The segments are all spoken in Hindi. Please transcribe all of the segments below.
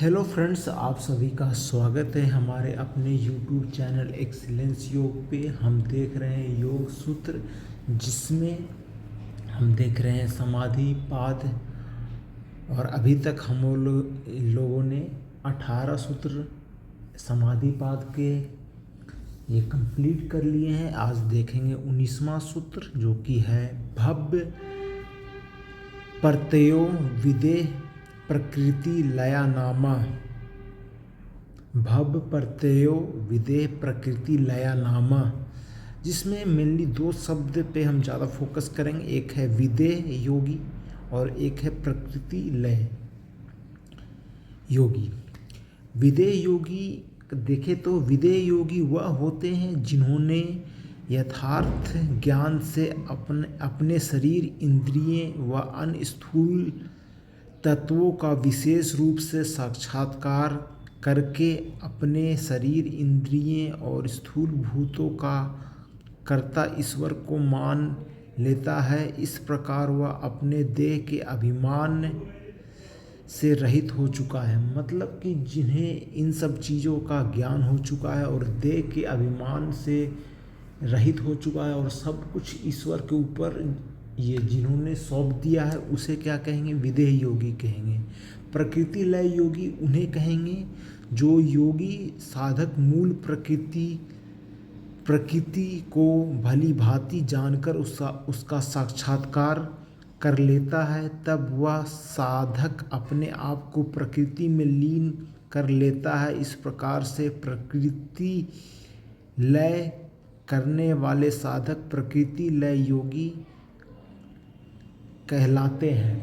हेलो फ्रेंड्स, आप सभी का स्वागत है हमारे अपने यूट्यूब चैनल एक्सीलेंस योग पे। हम देख रहे हैं योग सूत्र, जिसमें हम देख रहे हैं समाधि पाद। और अभी तक हम लोगों ने 18 सूत्र समाधि पाद के ये कंप्लीट कर लिए हैं। आज देखेंगे 19वां सूत्र, जो कि है भव्य प्रत्ययो विदेह प्रकृति लया नामा। भव प्रत्ययो विदेह प्रकृति लया नामा, जिसमें मेनली दो शब्द पे हम ज़्यादा फोकस करेंगे। एक है विदेह योगी और एक है प्रकृति लय योगी। विदेह योगी देखें तो विदेह योगी वह होते हैं जिन्होंने यथार्थ ज्ञान से अपने शरीर, इंद्रिय व अन्य स्थूल तत्वों का विशेष रूप से साक्षात्कार करके अपने शरीर, इंद्रिय और स्थूल भूतों का कर्ता ईश्वर को मान लेता है। इस प्रकार वह अपने देह के अभिमान से रहित हो चुका है। मतलब कि जिन्हें इन सब चीज़ों का ज्ञान हो चुका है और देह के अभिमान से रहित हो चुका है और सब कुछ ईश्वर के ऊपर ये जिन्होंने सौंप दिया है, उसे क्या कहेंगे? विदेह योगी कहेंगे। प्रकृति लय योगी उन्हें कहेंगे जो योगी साधक मूल प्रकृति को भली भांति जानकर उसका साक्षात्कार कर लेता है। तब वह साधक अपने आप को प्रकृति में लीन कर लेता है। इस प्रकार से प्रकृति लय करने वाले साधक प्रकृति लय योगी कहलाते हैं।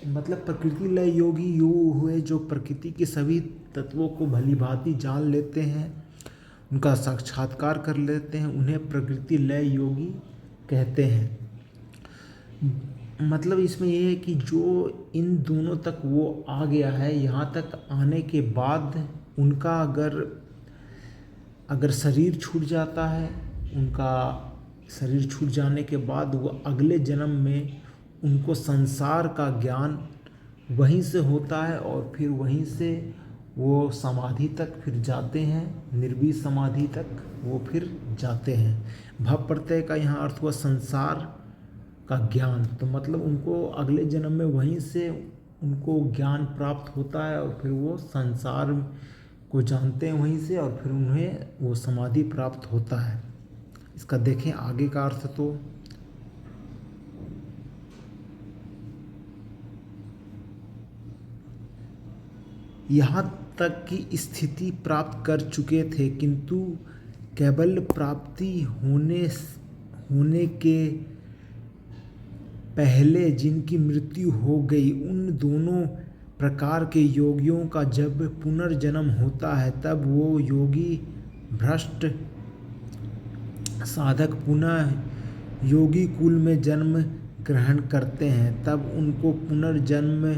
मतलब प्रकृति लय योगी यो हुए जो प्रकृति के सभी तत्वों को भली भांति जान लेते हैं, उनका साक्षात्कार कर लेते हैं, उन्हें प्रकृति लय योगी कहते हैं। मतलब इसमें यह है कि जो इन दोनों तक वो आ गया है, यहाँ तक आने के बाद उनका अगर शरीर छूट जाता है, उनका शरीर छूट जाने के बाद वो अगले जन्म में उनको संसार का ज्ञान वहीं से होता है और फिर वहीं से वो समाधि तक फिर जाते हैं, निर्वीण समाधि तक वो फिर जाते हैं। भव प्रत्यय का यहाँ अर्थ हुआ संसार का ज्ञान। तो मतलब उनको अगले जन्म में वहीं से उनको ज्ञान प्राप्त होता है और फिर वो संसार को जानते हैं वहीं से, और फिर उन्हें वो समाधि प्राप्त होता है। इसका देखें आगे का अर्थ, तो यहाँ तक की स्थिति प्राप्त कर चुके थे, किंतु केवल प्राप्ति होने के पहले जिनकी मृत्यु हो गई, उन दोनों प्रकार के योगियों का जब पुनर्जन्म होता है, तब वो योगी भ्रष्ट साधक पुनः योगी कुल में जन्म ग्रहण करते हैं। तब उनको पुनर्जन्म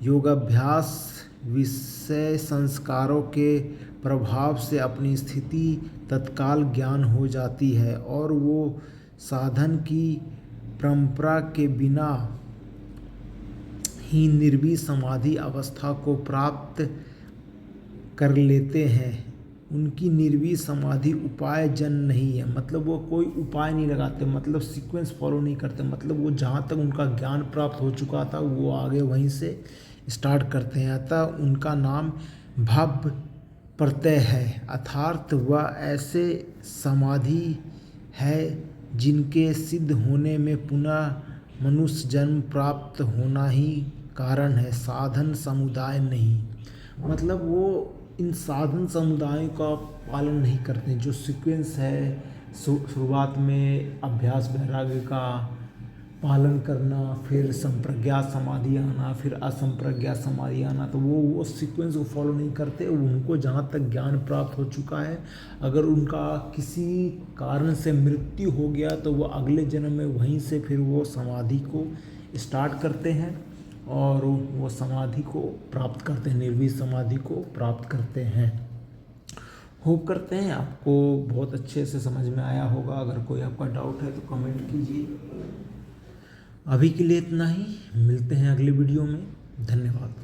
योगाभ्यास विषय संस्कारों के प्रभाव से अपनी स्थिति तत्काल ज्ञान हो जाती है और वो साधन की परंपरा के बिना ही निर्वीण समाधि अवस्था को प्राप्त कर लेते हैं। उनकी निर्वीण समाधि उपाय जन नहीं है। मतलब वो कोई उपाय नहीं लगाते, मतलब सीक्वेंस फॉलो नहीं करते। मतलब वो जहाँ तक उनका ज्ञान प्राप्त हो चुका था वो आगे वहीं से स्टार्ट करते हैं। अतः उनका नाम भव प्रत्यय है। अर्थात वह ऐसे समाधि है जिनके सिद्ध होने में पुनः मनुष्य जन्म प्राप्त होना ही कारण है, साधन समुदाय नहीं। मतलब वो इन साधन समुदायों का पालन नहीं करते। जो सीक्वेंस है, शुरुआत में अभ्यास वैराग्य का पालन करना, फिर संप्रज्ञात समाधि आना, फिर असंप्रज्ञात समाधि आना, तो वो सीक्वेंस को फॉलो नहीं करते। उनको जहाँ तक ज्ञान प्राप्त हो चुका है, अगर उनका किसी कारण से मृत्यु हो गया तो वो अगले जन्म में वहीं से फिर वो समाधि को स्टार्ट करते हैं और वो समाधि को प्राप्त करते हैं, निर्वीण समाधि को प्राप्त करते हैं। होप करते हैं आपको बहुत अच्छे से समझ में आया होगा। अगर कोई आपका डाउट है तो कमेंट कीजिए। अभी के लिए इतना ही, मिलते हैं अगले वीडियो में। धन्यवाद।